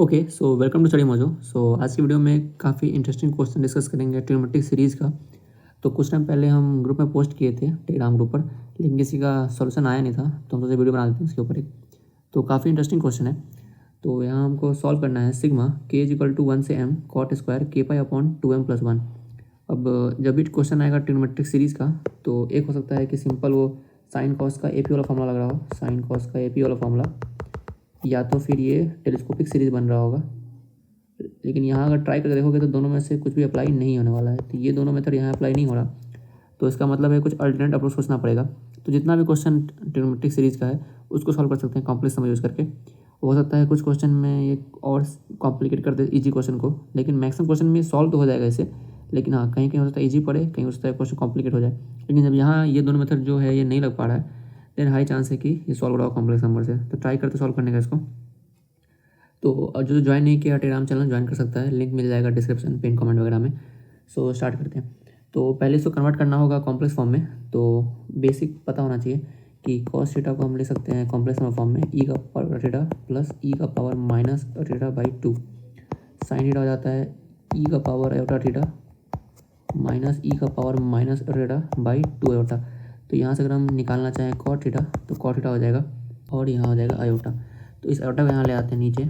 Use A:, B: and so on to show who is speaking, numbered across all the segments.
A: Okay, so welcome to study mojo. So आज की video में काफ़ी इंटरेस्टिंग क्वेश्चन डिस्कस करेंगे ट्रिग्नोमेट्रिक सीरीज़ का। तो कुछ टाइम पहले हम ग्रुप में पोस्ट किए थे टेलीग्राम ग्रुप पर, लेकिन किसी का सॉल्यूशन आया नहीं था, तो हम सोचे वीडियो बना देते हैं इसके ऊपर एक। तो काफ़ी इंटरेस्टिंग क्वेश्चन है। तो यहाँ हमको सॉल्व करना है सिग्मा के इज इक्वल टू 1 से m कॉट स्क्वायर के पाई अपॉन 2m प्लस 1। अब जब भी क्वेश्चन आएगा ट्रिग्नोमेट्रिक सीरीज़ का, तो एक हो सकता है कि सिंपल वो साइन कॉस का AP वाला फॉर्मूला लग रहा हो, साइन कॉस का AP वाला फॉर्मूला, या तो फिर ये टेलीस्कोपिक सीरीज़ बन रहा होगा। लेकिन यहाँ अगर ट्राई करके देखोगे तो दोनों में से कुछ भी अप्लाई नहीं होने वाला है। तो ये दोनों मेथड यहाँ अप्लाई नहीं हो रहा, तो इसका मतलब है कुछ अल्टरनेट अप्रोच सोचना पड़ेगा। तो जितना भी क्वेश्चन ट्रिग्नोमेट्रिक सीरीज़ का है उसको सॉल्व कर सकते हैं कॉम्प्लेक्स सम यूज़ करके। हो सकता है कुछ क्वेश्चन में ये और कॉम्प्लिकेट कर दे इजी क्वेश्चन को, लेकिन मैक्सिमम क्वेश्चन में सॉल्व तो हो जाएगा इसे। लेकिन हाँ, कहीं कहीं हो सकता है ईजी पड़े, कहीं हो सकता है क्वेश्चन कॉम्प्लिकेट हो जाए। लेकिन जब यहाँ ये दोनों मेथड जो है ये नहीं लग पा रहा है, देन हाई चांस है कि ये सॉल्व हो रहा हो कॉम्प्लेक्स नंबर से। तो ट्राई करते सॉल्व करने का इसको। तो जो ज्वाइन नहीं किया टेलीग्राम चैनल ज्वाइन कर सकता है, लिंक मिल जाएगा डिस्क्रिप्शन पिन कमेंट वगैरह में। सो स्टार्ट करते हैं। तो पहले इसको कन्वर्ट करना होगा कॉम्प्लेक्स फॉर्म में। तो बेसिक पता होना चाहिए कि कॉस थीटा को हम ले सकते हैं कॉम्प्लेक्स नंबर फॉर्म में ई का पावर थीटा प्लस ई का power minus theta by 2। Sine theta हो जाता है ई का पावर आयोटा थीटा माइनस ई का power minus theta by 2 iota. तो यहाँ से अगर हम निकालना चाहें कॉट थीटा, तो कॉट थीटा हो जाएगा और यहाँ हो जाएगा आयोटा। तो इस आयोटा को यहाँ ले आते हैं नीचे।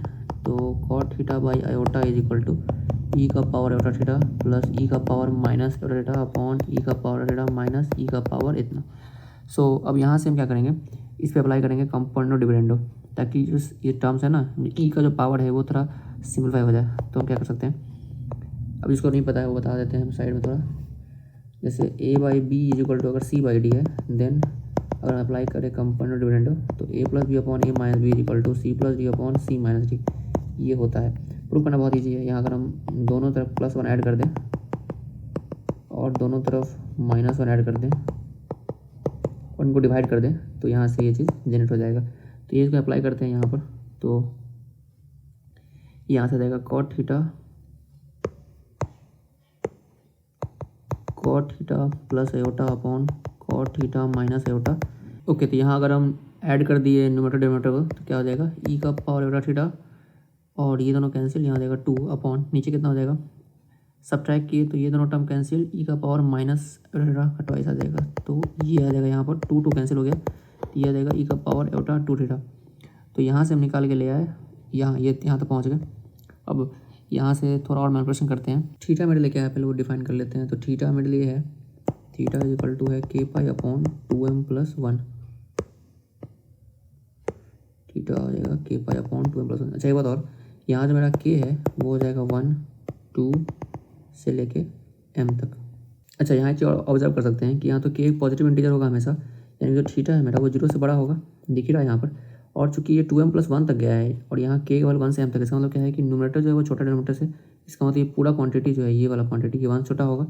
A: तो cot theta by iota is equal to e का power iota theta plus e का power minus iota theta upon e का पावर थीटा माइनस ई का पावर इतना। सो अब यहाँ से हम क्या करेंगे, इस पर अप्लाई करेंगे कंपाउंडो डिविडेंडो, ताकि जो ये टर्म्स है ना, ई का जो पावर है वो थोड़ा सिंप्लीफाई हो जाए। तो हम क्या कर सकते हैं, अब इसको नहीं पता है वो बता देते हैं हम साइड में थोड़ा। जैसे a by B is equal to अगर c बाई डी है, देन अगर अप्लाई करें कंपाउंड डिविडेंडो तो a plus B upon A minus B is equal to C plus D upon C minus D. ये होता है। प्रूव करना बहुत ईजी है। यहाँ अगर हम दोनों तरफ प्लस 1 ऐड कर दें और दोनों तरफ माइनस 1 ऐड कर दें और इनको डिवाइड कर दें, तो यहाँ से ये चीज़ जनरेट हो जाएगा। तो ये इसको अप्लाई करते हैं यहाँ पर। तो यहाँ से जाएगा cot theta plus iota upon cot theta minus iota. Okay, तो यहाँ अगर हम ऐड कर दिए न्यूमरेटर डिनोमिनेटर को, तो क्या हो जाएगा ई का पावर आयोटा थीटा और ये दोनों कैंसिल, यहाँ हो जाएगा 2 अपॉन नीचे कितना हो जाएगा, सब्ट्रैक्ट किए तो ये दोनों टर्म कैंसिल, ई का पावर माइनस आयोटा का ट्वाइस आ जाएगा। तो ये आ जाएगा यहाँ पर 2 कैंसिल हो गया, तो ये आ जाएगा ई का पावर आयोटा 2 थीटा। तो यहाँ से हम निकाल के ले आए, यहाँ ये यहाँ तक पहुँच गए। अब यहाँ से थोड़ा और मैनिपुलेशन करते हैं। थीटा मेरे लिए क्या है पहले वो डिफाइन कर लेते हैं। तो थीटा मेरे लिए है, थीटा इज इक्वल टू है के pi upon 2m plus 1। Theta हो जाएगा के पाई अपॉन 2m प्लस 1। अच्छा एक बात और, यहाँ जो मेरा के है वो हो जाएगा 1 2 से लेके m तक। अच्छा यहाँ एक चीज़ और ऑब्जर्व कर सकते हैं कि यहाँ तो के एक पॉजिटिव इंटीजर होगा हमेशा, यानी जो थीटा है मेरा वो 0 से बड़ा होगा, दिख ही रहा है यहाँ पर। और चूंकि ये 2m प्लस 1 तक गया है और यहाँ के केवल 1 से m तक, इसका मतलब क्या है कि न्यूमरेटर जो है वो छोटा डिनोमिनेटर से, इसका मतलब ये पूरा क्वांटिटी जो है ये वाला क्वांटिटी ये 1 छोटा होगा,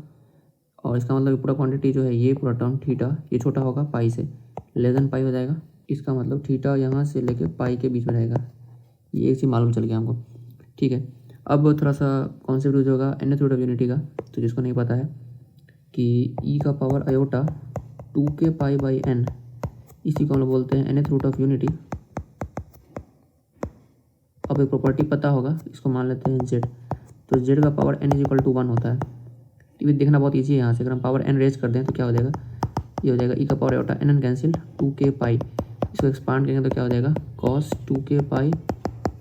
A: और इसका मतलब ये पूरा क्वांटिटी जो है ये पूरा टर्म थीटा ये छोटा होगा पाई से, लेस देन पाई हो जाएगा। इसका मतलब थीटा यहाँ से लेके पाई के बीच में रहेगा। ये एक चीज़ मालूम चल गया हमको, ठीक है। अब थोड़ा सा कॉन्सेप्ट यूज होगा nth रूट ऑफ यूनिटी का। तो जिसको नहीं पता है कि ई का power iota 2k pi by n, इसी को हम लोग बोलते हैं nth रूट ऑफ यूनिटी। अब एक प्रॉपर्टी पता होगा, इसको मान लेते हैं z। तो z का power n is equal to 1 होता है। ये देखना बहुत ईजी है। यहाँ से अगर हम पावर n रेज कर दें तो क्या हो जाएगा, ये हो जाएगा ई का power iota n cancel 2k पाई, इसको एक्सपांड करेंगे तो क्या हो जाएगा cos 2k pi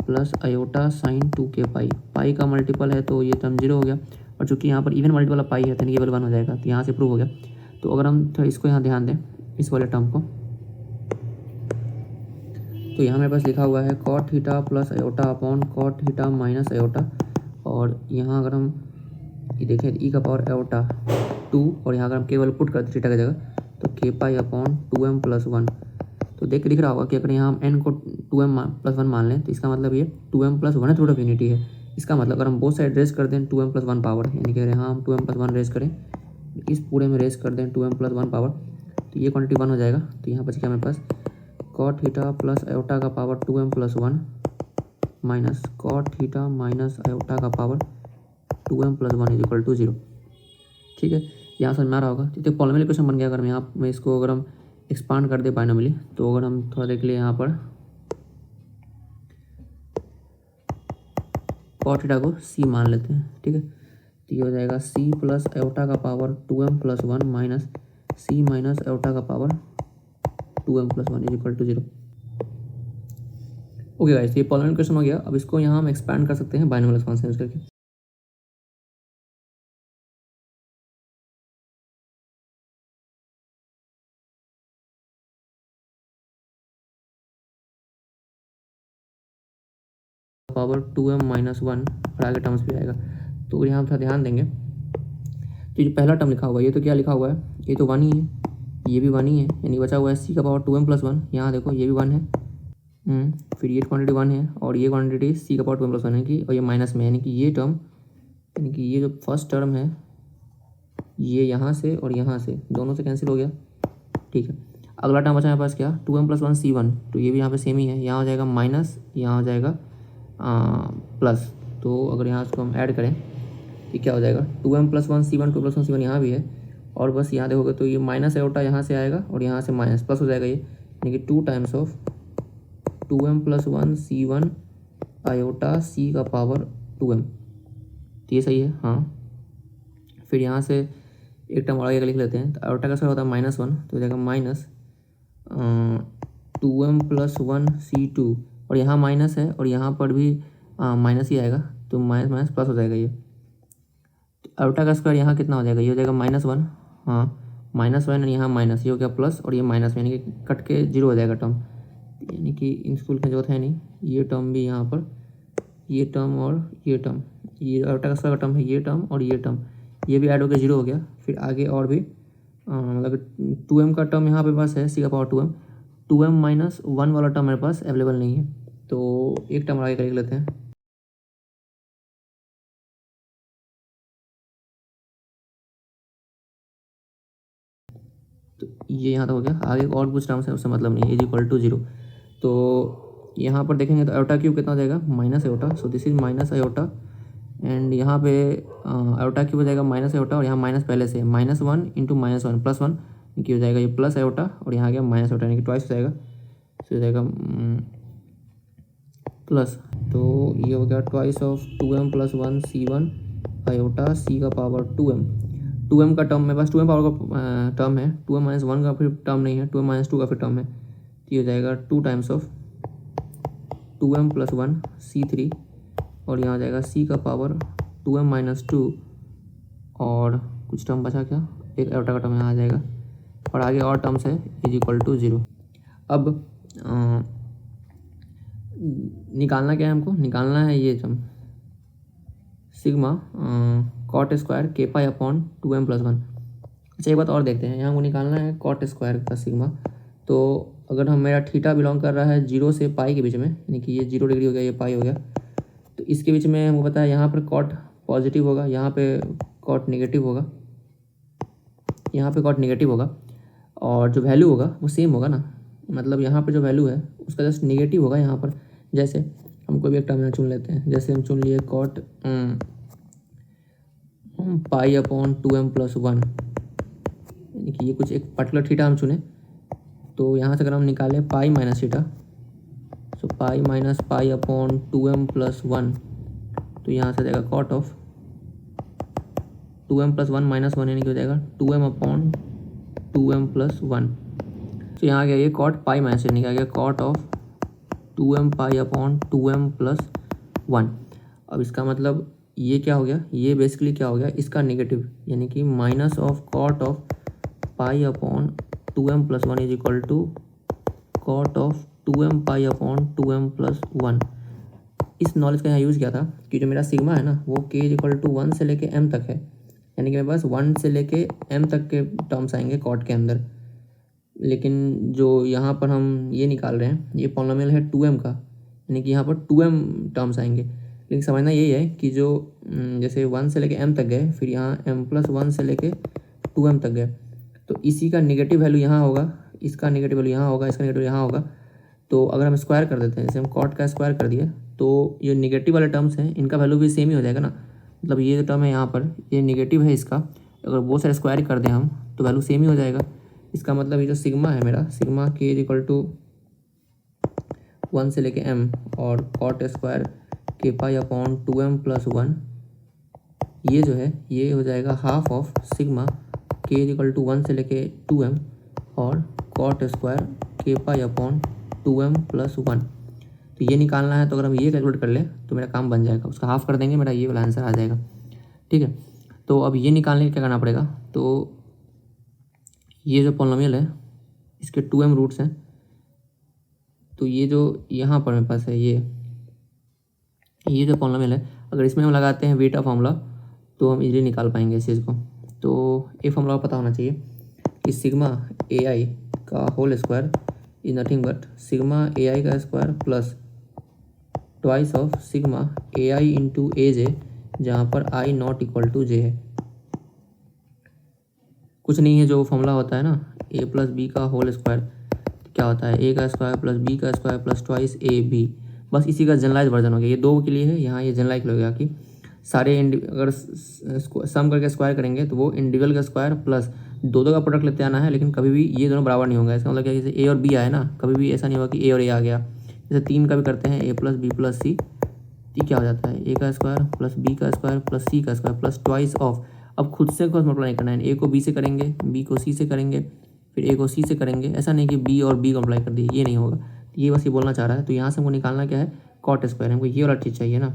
A: plus iota sine 2k पाई। पाई का मल्टीपल है तो ये टर्म 0 हो गया, और चूंकि यहाँ पर इवन मल्टीपल पाई है तो ये केवल 1 हो जाएगा। तो यहाँ से प्रूव हो गया। तो अगर हम थोड़ा इसको यहाँ ध्यान दें, इस वाले टर्म को, तो यहाँ मेरे पास लिखा हुआ है cot theta plus iota upon cot theta minus iota, और यहाँ अगर हम ये देखें ई का पावर आयोटा 2, और यहाँ अगर हम केवल पुट करते थीटा की जगह तो के पाई अपॉन 2m प्लस 1। तो देख के दिख रहा होगा कि अगर यहाँ हम n को 2m प्लस 1 मान लें तो इसका मतलब ये 2m plus 1 root of unity है। इसका मतलब अगर हम बोथ साइड रेस कर दें 2m प्लस 1 पावर, यानी कि यहाँ हम 2m प्लस 1 रेस करें, इस पूरे में रेस कर दें 2m प्लस 1 पावर, तो ये क्वान्टिटी 1 हो जाएगा। तो यहाँ बच गया मेरे पास कॉट थीटा प्लस आयोटा का power 2m plus 1 minus cot theta minus iota का power 2m plus 1 is equal to 0। ठीक है, यहाँ समझ में आ रहा होगा। तो पॉलिनोमियल इक्वेशन बन गया। अगर यहाँ में इसको अगर हम एक्सपांड कर दे बाइनोमियली, तो अगर हम थोड़ा देख लिए यहाँ पर, कॉट थीटा को सी मान लेते हैं, ठीक है। तो ये हो जाएगा सी प्लस एयोटा का power 2m+1 minus C minus iota का power 2m+1 is equal to 0। Okay guys, ये पॉलिनोमियल क्वेश्चन हो गया। अब इसको यहाँ हम एक्सपैंड कर सकते हैं बाइनोमियल एक्सपांशन यूज करके। पावर 2m-1 और आगे टर्म्स भी आएगा। तो यहाँ थोड़ा ध्यान देंगे, तो जो पहला टर्म लिखा हुआ है ये तो क्या लिखा हुआ है, ये तो 1 ही है, ये भी 1 ही है, यानी बचा हुआ है सी का पावर 2m+1। यहाँ देखो ये भी 1 है, फिर ये क्वांटिटी 1 है और ये क्वांटिटी सी का पावर 2m+1 है कि, और ये माइनस में, यानी कि ये टर्म, यानी कि ये जो फर्स्ट टर्म है ये यहाँ से और यहाँ से दोनों से कैंसिल हो गया, ठीक है। अगला टर्म बचा हमारे पास क्या, 2m+1 c1, तो ये भी यहाँ पे सेम ही है, यहाँ हो जाएगा माइनस, यहाँ हो जाएगा प्लस। तो अगर यहाँ इसको हम ऐड करें तो क्या हो जाएगा, 2m+1 c1, 2m+1 c1 यहाँ भी है, और बस यहाँ देखोगे तो ये माइनस एयोटा यहाँ से आएगा और यहाँ से माइनस प्लस हो जाएगा, ये यानी कि 2 times of 2m+1 c1 iota c का पावर 2m। तो ये सही है, हाँ। फिर यहाँ से एक टर्म और आगे लिख लेते हैं, तो आयोटा का स्क्वायर होता है -1, तो हो जाएगा माइनस 2m+1 c2, और यहाँ माइनस है और यहाँ पर भी माइनस ही आएगा, तो माइनस माइनस प्लस हो जाएगा ये। तो आयोटा का स्क्वायर यहाँ कितना हो जाएगा, ये हो जाएगा -1, हाँ -1, और यहाँ माइनस, ये हो गया प्लस और ये माइनस में, यानी कि कट के 0 हो जाएगा टर्म, यानी कि इन स्कूल की जरूरत है नहीं। ये टर्म भी यहाँ पर, ये टर्म और ये टर्म, ये आयोटा का स्क्वायर का टर्म है, ये टर्म और ये टर्म, ये भी ऐड हो गया 0 हो गया। फिर आगे और भी मतलब 2m का टर्म यहाँ पे पास है सी का पावर 2m, 2m-1 वाला टर्म मेरे पास अवेलेबल नहीं है, तो एक टर्म आगे कर लेते हैं। तो ये यहाँ तक हो गया, आगे और कुछ टर्म्स है उससे मतलब नहीं है, इज इक्वल टू 0। तो यहाँ पर देखेंगे तो आयोटा क्यूब कितना हो जाएगा, minus iota, so this is minus iota, and यहाँ पे आयोटा क्यूब हो जाएगा माइनस आयोटा, और यहाँ माइनस पहले से -1 × -1 +1 की हो जाएगा ये प्लस आयोटा, और यहाँ गया माइनस आयोटा, यानी कि ट्वाइस हो जाएगा, तो हो जाएगा प्लस। तो ये हो गया twice of 2m+1 c1 iota सी का पावर 2m। 2m का टर्म मेरे पास 2m पावर का टर्म है, 2m-1 का फिर टर्म नहीं है, 2m-2 का फिर टर्म है, तो ये हो जाएगा 2 टाइम्स ऑफ 2m+1 c3, और यहाँ हो जाएगा c का पावर 2m-2, और कुछ टर्म बचा क्या, एक आयोटा का टर्म यहाँ आ जाएगा, और आगे और टर्म्स है इज इक्वल टू 0। अब निकालना क्या है, हमको निकालना है ये term sigma cot square k pi upon 2m+1। अच्छा एक बात और देखते हैं, यहाँ हमको निकालना है कॉट स्क्वायर का सिग्मा। तो अगर हम, मेरा थीटा बिलोंग कर रहा है 0 से पाई के बीच में, यानी कि ये 0 डिग्री हो गया, ये पाई हो गया, तो इसके बीच में हमको पता है यहाँ पर कॉट पॉजिटिव होगा, यहाँ पे कॉट नेगेटिव होगा, यहाँ पे कॉट नेगेटिव होगा, और जो वैल्यू होगा वो सेम होगा ना, मतलब यहाँ पे जो वैल्यू है उसका जस्ट नेगेटिव होगा यहाँ पर। जैसे हम कोई भी एक टर्म यहाँ चुन लेते हैं, जैसे हम चुन लिए कॉट पाई अपॉन 2m+1, यानी कि ये कुछ एक पर्टिकुलर थीटा हम चुने, तो यहाँ से अगर हम निकालें pi minus theta, so pi minus pi upon 2m+1, तो यहाँ से जाएगा कॉट ऑफ 2m+1 -1, यानी कि हो जाएगा 2m अपॉन 2m+1। तो यहाँ आ गया ये कॉट पाई माइनस, यानी कि आ गया cot of 2m pi upon 2m+1। अब इसका मतलब ये क्या हो गया, ये बेसिकली क्या हो गया, इसका नेगेटिव, यानी कि minus of cot of pi upon 2m+1 is equal to cot of 2m pi upon 2m+1। इस नॉलेज का यहाँ यूज़ किया था कि जो मेरा सिग्मा है ना वो k इज इक्वल टू 1 से लेके m तक है, यानी कि मेरे पास 1 से लेके m तक के टर्म्स आएंगे कॉट के अंदर। लेकिन जो यहाँ पर हम ये निकाल रहे हैं ये पॉलिनोमियल है 2m का, यानी कि यहाँ पर 2m टर्म्स आएंगे। लेकिन समझना यही है कि जो जैसे 1 से लेके m तक गए, फिर यहाँ m+1 से लेके 2m तक गए, तो इसी का नेगेटिव वैल्यू यहाँ होगा, इसका नेगेटिव वैल्यू यहाँ होगा, इसका नेगेटिव यहाँ होगा। तो अगर हम स्क्वायर कर देते हैं, जैसे हम कॉट का स्क्वायर कर दिए, तो ये नेगेटिव वाले टर्म्स हैं इनका वैल्यू भी सेम ही हो जाएगा ना, मतलब ये जो टर्म है यहाँ पर ये नेगेटिव है, इसका अगर वो सारे स्क्वायर कर दें हम तो वैल्यू सेम ही हो जाएगा। इसका मतलब ये जो सिग्मा है मेरा, sigma k is equal to 1 से लेके m, और कॉट स्क्वायर के पाई अपॉन 2m प्लस 1, ये जो है ये हो जाएगा हाफ ऑफ सिग्मा के इक्वल टू 1 से लेके 2m और कॉट स्क्वायर के पाई अपॉन 2m प्लस 1। तो ये निकालना है, तो अगर हम ये कैलकुलेट कर लें तो मेरा काम बन जाएगा, उसका हाफ कर देंगे, मेरा ये वाला आंसर आ जाएगा। ठीक है, तो अब ये निकालने के लिए क्या करना पड़ेगा, तो ये जो पॉलिनोमियल है इसके 2m रूट्स हैं, तो ये जो यहाँ पर मेरे पास है ये जो पॉलिनोमियल है, अगर इसमें हम लगाते हैं बीटा फॉर्मूला तो हम इजीली निकाल पाएंगे इस चीज़ को। तो ये फॉर्मूला पता होना चाहिए कि सिग्मा ए आई का whole square is nothing but sigma A I का square plus twice of sigma A I into A J, जहाँ पर I not equal to J है। कुछ नहीं है, जो फॉर्मूला होता है ना ए प्लस बी का होल स्क्वायर, क्या होता है ए का स्क्वायर प्लस बी का square plus twice A B, बस इसी का जनरलाइज वर्जन हो गया। ये दो के लिए है, यहाँ ये जनरलाइज हो गया कि सारे अगर सम करके स्क्वायर करेंगे तो वो इंडिविजुअल का स्क्वायर प्लस दो का प्रोडक्ट लेते आना है, लेकिन कभी भी ये दोनों बराबर नहीं होगा। इसका मतलब क्या, जैसे ए और बी आए ना, कभी भी ऐसा नहीं होगा कि ए और ए आ गया। जैसे 3 का भी करते हैं, ए प्लस बी प्लस सी, ये क्या हो जाता है ए का स्क्वायर प्लस बी का स्क्वायर प्लस सी का स्क्वायर प्लस ट्वाइस ऑफ, अब खुद से क्रॉस मल्टीप्लाई करना है, ए को बी से करेंगे, बी को सी से करेंगे, फिर ए को सी से करेंगे, ऐसा नहीं कि बी और बी को अप्लाई कर दिए, ये नहीं होगा। तो ये बस ये बोलना चाह रहा है। तो यहाँ से हमको निकालना क्या है, कॉट स्क्वायर, हमको ये वाला चीज़ चाहिए ना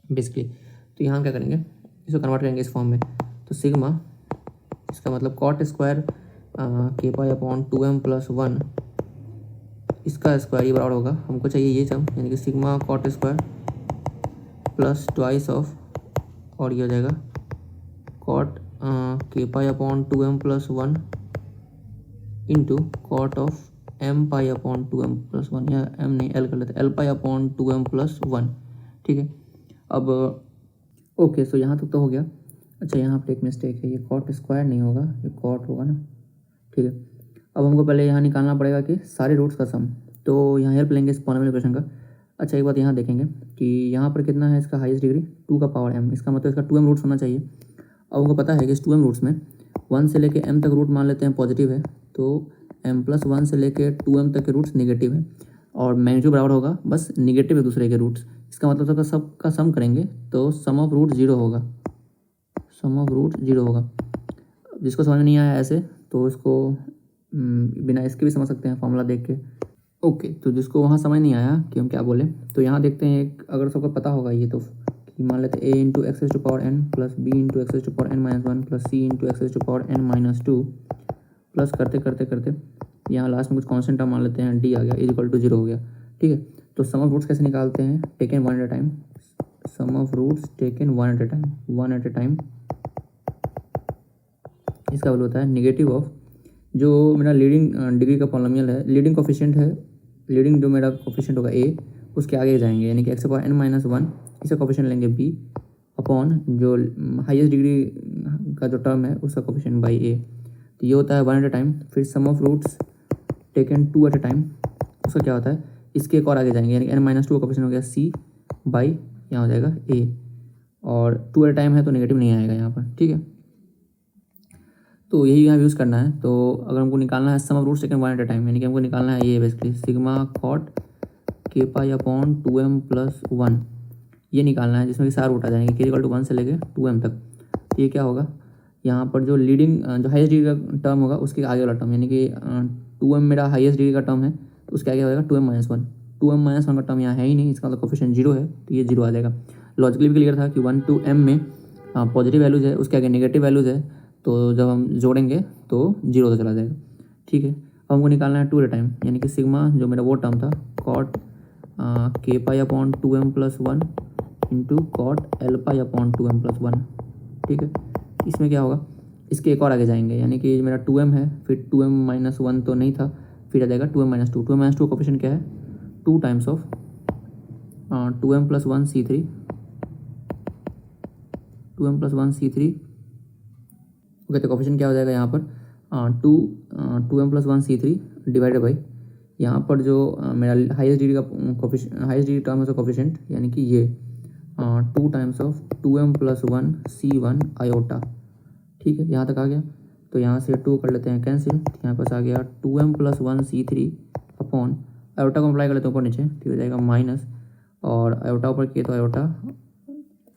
A: बेसिकली। तो यहाँ हम क्या करेंगे, इसको कन्वर्ट करेंगे इस फॉर्म में, तो सिग्मा, इसका मतलब कॉट स्क्वायर के पाई अपॉन 2m प्लस 1, इसका स्क्वायर ये बराबर होगा, हमको चाहिए ये टर्म, यानी कि sigma cot square plus twice of, और ये हो जाएगा कॉट के pi upon 2m plus 1 into cot of m pi upon 2m plus 1, या m नहीं l कर लेते, l पाई अपॉन 2m प्लस 1। ठीक है, अब ओके, सो यहाँ तक तो हो गया। अच्छा, यहाँ पर एक मिस्टेक है, ये कॉट स्क्वायर नहीं होगा, ये कॉट होगा ना। ठीक है, अब हमको पहले यहाँ निकालना पड़ेगा कि सारे रूट्स का सम, तो यहाँ हेल्प लेंगे इस पॉलिनोमियल इक्वेशन का। अच्छा, एक बात यहाँ देखेंगे कि यहाँ पर कितना है इसका हाईएस्ट डिग्री, 2 का पावर m, इसका मतलब इसका 2m रूट्स होना चाहिए। अब हमको पता है कि इस 2m रूट्स में 1 से लेके m तक रूट मान लेते हैं पॉजिटिव है, तो m प्लस 1 से लेके 2m तक के रूट्स नेगेटिव है, और मैग्नीट्यूड बराबर होगा बस नेगेटिव एक दूसरे के रूट्स। इसका मतलब सबका सम करेंगे तो सम ऑफ रूट 0 होगा, सम ऑफ रूट 0 होगा। जिसको समझ में नहीं आया ऐसे तो इसको बिना इसके भी समझ सकते हैं फॉर्मूला देख के। ओके, तो जिसको वहाँ समझ नहीं आया कि हम क्या बोले, तो यहाँ देखते हैं एक, अगर सबको पता होगा ये तो, कि मान लेते हैं a into X to power n plus B into X to power n minus 1 plus C into X to power n minus 2, plus करते करते करते यहाँ लास्ट में कुछ कॉन्स्टेंट टर्म मान लेते हैं, d आ गया, इज इक्वल टू 0 हो गया। ठीक है, तो सम ऑफ रूट्स कैसे निकालते हैं, taken one at a time, sum of roots taken one at a time. इसका वैल्यू होता है नेगेटिव ऑफ, जो मेरा लीडिंग डिग्री का पॉलिनोमियल है, लीडिंग कोफिशिएंट है, लीडिंग जो मेरा कोफिशिएंट होगा a, उसके आगे जाएंगे, यानी कि एक्स पावर n माइनस 1, इसका कोफिशिएंट लेंगे b अपॉन जो हाईएस्ट डिग्री का जो टर्म है उसका कोफिशिएंट बाई a। तो ये होता है 1 एट ए टाइम। फिर sum of roots taken 2 at a time, उसका क्या होता है, इसके एक और आगे जाएंगे, यानी कि n माइनस 2 का कोफिशिएंट हो गया c बाई, यहाँ हो जाएगा a, और 2 एट ए टाइम है तो नेगेटिव नहीं आएगा यहाँ पर। ठीक है, तो यही यहाँ यूज़ करना है। तो अगर हमको निकालना है sum of roots taken 1 at a time, यानी कि हमको निकालना है ये बेसिकली सिग्मा कॉट के पाई अपॉन 2m प्लस 1, ये निकालना है, जिसमें कि सारे रूट आ जाएंगे k इक्वल टू 1 से लेके 2m तक। ये क्या होगा, यहाँ पर जो लीडिंग जो हाईएस्ट डिग्री का टर्म होगा उसके आगे वाला टर्म, यानी कि 2m मेरा हाईएस्ट डिग्री का टर्म है, तो उसके आगे हो जाएगा 2m माइनस 1। 2m माइनस 1 का टर्म यहाँ है ही नहीं, इसका मतलब कोफिशिएंट 0 है, तो ये 0 आ जाएगा। लॉजिकली भी क्लियर था कि 1 to m में पॉजिटिव वैल्यूज़ है, उसके आगे नेगेटिव वैल्यूज़ है, तो जब हम जोड़ेंगे तो 0 तो चला जाएगा। ठीक है, अब हमको निकालना है 2 एट ए टाइम, यानी कि सिग्मा जो मेरा वो टर्म था कॉट के pi upon 2m plus 1 into cot L pi upon 2m plus 1। ठीक है, इसमें क्या होगा, इसके एक और आगे जाएंगे, यानी कि मेरा 2m है, फिर 2m माइनस 1 तो नहीं था, फिर आ जाएगा 2m माइनस 2। 2m माइनस 2 का कोफिशिएंट क्या है, 2 times of 2m plus 1 c3, 2m plus 1 c3। Okay, तो कोफिशिएंट क्या हो जाएगा यहाँ पर 2m plus 1 c3 divided by, यहाँ पर जो मेरा हाईएस्ट डिग्री का कोफिशिएंट, हाईएस्ट डिग्री टर्म है उसका कोफिशिएंट, यानी कि ये 2 times of 2m plus 1 c1 iota. ठीक है, यहाँ तक आ गया, तो यहाँ से 2 कर लेते हैं कैंसिल, यहाँ पास आ गया 2m plus 1 c3 upon iota को अप्लाई कर लेते हैं ऊपर नीचे, ठीक हो जाएगा माइनस और आयोटा ऊपर किए तो आयोटा,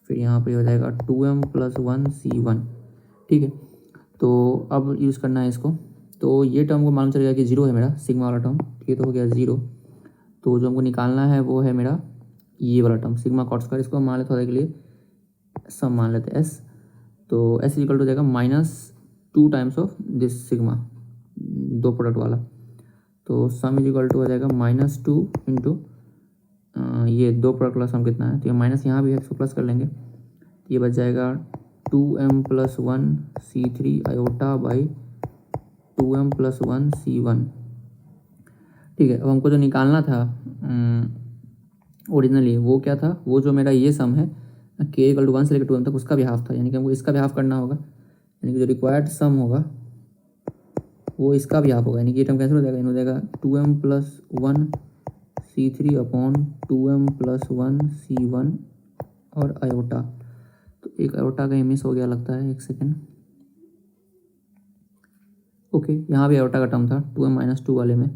A: फिर यहाँ पे हो जाएगा 2m+1c1। ठीक है, तो अब यूज़ करना है इसको। तो ये टर्म को मालूम चलेगा कि 0 है मेरा सिग्मा वाला टर्म, ये तो हो गया 0। तो जो हमको निकालना है वो है मेरा ये वाला टर्म सिग्मा कॉट स्क्वायर। इसको हम मान लेते हैं के लिए सम मान लेते हैं एस। तो एस इक्वल टू जाएगा -2 टाइम्स ऑफ दिस सिग्मा, दो प्रोडक्ट वाला। तो सम इज इक्वल टू हो जाएगा -2 इंटू ये दो प्रोडक्ट वाला सम कितना है, तो ये माइनस यहाँ भी है, इसको प्लस कर लेंगे। ये बच जाएगा 2m+1c3 आयोटा बाई 2m+1c1। ठीक है, अब हमको जो निकालना था ओरिजिनली वो क्या था, वो जो मेरा ये सम है k = 1 से लेकर 2m तक, उसका भी हाफ था। यानी कि हमको इसका भी हाफ करना होगा, यानी कि जो रिक्वायर्ड सम होगा वो इसका भी हाफ होगा। यानी कि ये टर्म कैंसिल हो जाएगा, हो जाएगा 2m+1c3 अपॉन 2m+1c1 और आयोटा। तो एक आयोटा कहीं मिस हो गया लगता है, एक सेकेंड। ओके, यहाँ भी आयोटा का टर्म था 2m-2 वाले में,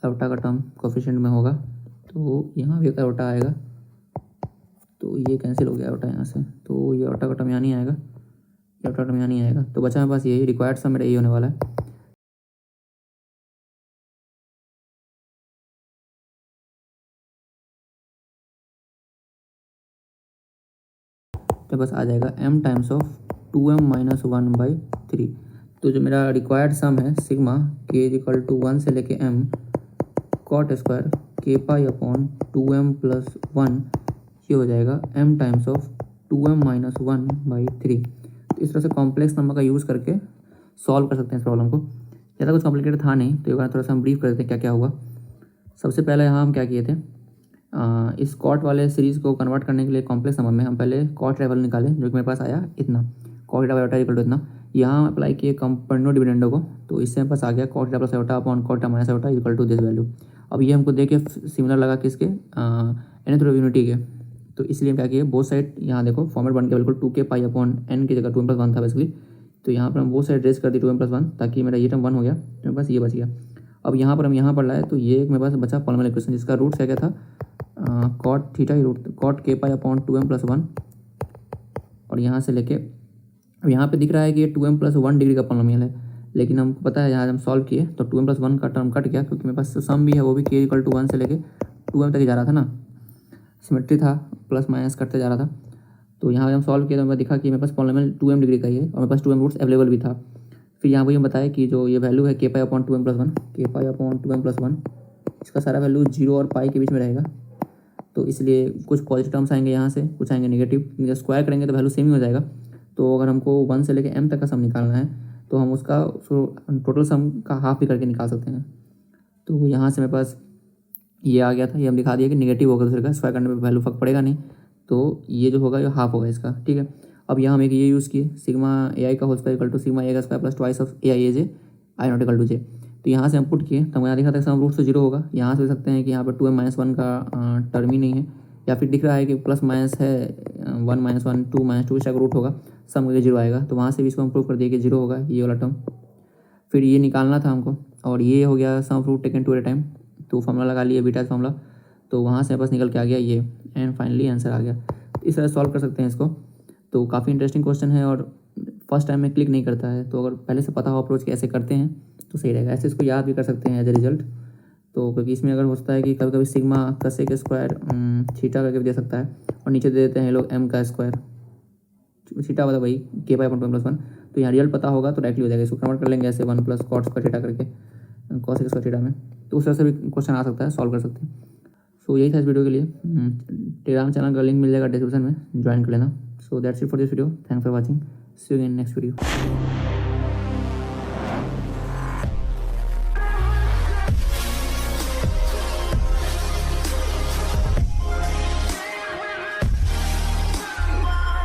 A: आयोटा का टर्म कोफिशिएंट में होगा, तो यहाँ भी एक आयोटा आएगा। तो ये कैंसिल हो गया आयोटा यहाँ से, तो ये आयोटा का टर्म यहाँ नहीं आएगा, आयोटा टर्म यहाँ नहीं आएगा। तो बचा मेरे पास यही रिक्वायर्ड सम मेरा ये होने वाला है। तो बस आ जाएगा m टाइम्स ऑफ 2m-1/3। तो जो मेरा रिक्वायर्ड सम है सिग्मा k = 1 से लेके m cot square k pi upon 2m+1, ये हो जाएगा m टाइम्स ऑफ 2m-1/3। तो इस तरह से कॉम्प्लेक्स नंबर का यूज़ करके सॉल्व कर सकते हैं इस प्रॉब्लम को। ज़्यादा कुछ कॉम्प्लिकेटेड था नहीं, तो एक बार थोड़ा सा हम ब्रीफ कर देते हैं क्या क्या हुआ। सबसे पहले यहाँ हम क्या किए थे, इस कॉट वाले सीरीज़ को कन्वर्ट करने के लिए कॉम्प्लेक्स नंबर में हम पहले कॉट लेवल निकाले, जो कि मेरे पास आया इतना, cot theta by iota equal to इतना। यहाँ अप्लाई किए कंपोनेंट डिविडेंडो को, तो इससे मेरे पास आ गया cot theta plus iota upon cot theta minus iota equal to this value. अब ये हमको देखे सिमिलर लगा किसके, nth यूनिटी के, तो इसलिए क्या किए, बोथ साइड यहाँ देखो फॉर्मेट बन के बिल्कुल 2k पाई अपॉन n की जगह 2m+1 था बेसिकली, तो यहाँ पर हम बोथ साइड रेस कर दी 2m+1, ताकि मेरा ये टर्म 1 हो गया, तो मेरे पास ये बच गया। अब यहाँ पर हम यहाँ पर लाए, तो ये एक मेरे पास बचा पॉलिनोमियल इक्वेशन, जिसका रूट क्या था, कॉट थीटा ही root cot k pi upon 2m+1, और यहाँ से लेके अब यहाँ पे दिख रहा है कि ये 2m+1 डिग्री का पॉलिनोमियल है, लेकिन हमको पता है यहाँ हम सॉल्व किए तो 2m+1 का टर्म कट गया, क्योंकि मेरे पास सम भी है, वो भी k = 1 से लेके 2m तक ही जा रहा था ना, सिमेट्री था, प्लस माइनस करते जा रहा था। तो यहाँ हम सॉल्व किए तो मेरे दिखा कि मेरे पास पॉलिनोमियल 2m डिग्री का ही है, और मेरे पास 2m रूट्स अवेलेबल भी था। फिर यहाँ वही हम बताया कि जो ये वैल्यू है k पाई अपॉन 2m+1, इसका सारा वैल्यू 0 और पाई के बीच में रहेगा, तो इसलिए कुछ पॉजिटिव टर्म्स आएंगे यहाँ से, कुछ आएंगे नेगेटिव, जब स्क्वायर करेंगे तो वैल्यू सेम ही हो जाएगा। तो अगर हमको 1 से लेके m तक का सम निकालना है, तो हम उसका टोटल सम का हाफ भी करके निकाल सकते हैं। तो यहाँ से मेरे पास ये आ गया था, ये हम दिखा दिया कि नेगेटिव होगा दूसरे का, स्क्वायर करने में वैल्यू फर्क पड़ेगा नहीं, तो ये जो होगा ये हाफ होगा इसका। ठीक है, अब यहाँ हम एक ये यूज़ किए, सिग्मा ai का whole square equal to sigma a का square plus twice of ai aj I not equal to j। तो यहाँ से हम पुट किए, तो हम यहाँ दिखा था सम रूट से 0 होगा। यहाँ से देख सकते हैं कि यहाँ पर 2m-1 का टर्म ही नहीं है, या फिर दिख रहा है कि प्लस माइनस है 1-1 2-2 इस का रूट होगा, सम मुझे 0 आएगा, तो वहाँ से भी इसको हम प्रूव कर दिए कि 0 होगा ये वाला टर्म। फिर ये निकालना था हमको, और ये हो गया sum root taken two at time, तो फॉर्मूला लगा लिए बीटा फॉर्मूला, तो वहाँ से बस निकल के आ गया ये, एंड फाइनली आंसर आ गया। इस तरह सॉल्व कर सकते हैं इसको। तो काफ़ी इंटरेस्टिंग क्वेश्चन है, और फर्स्ट टाइम में क्लिक नहीं करता है, तो अगर पहले से पता हो अप्रोच कैसे करते हैं तो सही रहेगा। ऐसे इसको याद भी कर सकते हैं एज ए रिजल्ट। तो क्योंकि इसमें अगर होता है कि कभी कभी सिग्मा कसे के स्क्वायर थीटा करके भी दे सकता है, और नीचे दे देते हैं लोग m का स्क्वायर, थीटा वाला वही k पाई अपॉन 2m+1, तो यहाँ रिजल्ट पता होगा तो डायरेक्टली हो जाएगा। इसको कन्वर्ट कर लेंगे ऐसे 1 + कॉट स्क्वायर थीटा करके कॉस स्क्वायर थीटा में, तो उस तरह से भी क्वेश्चन आ सकता है, सॉल्व कर सकते हैं। सो यही था इस वीडियो के लिए। टेलीग्राम चैनल का लिंक मिल जाएगा डिस्क्रिप्शन में, ज्वाइन कर लेना। So that's it for this video, thanks for watching, see you in next video.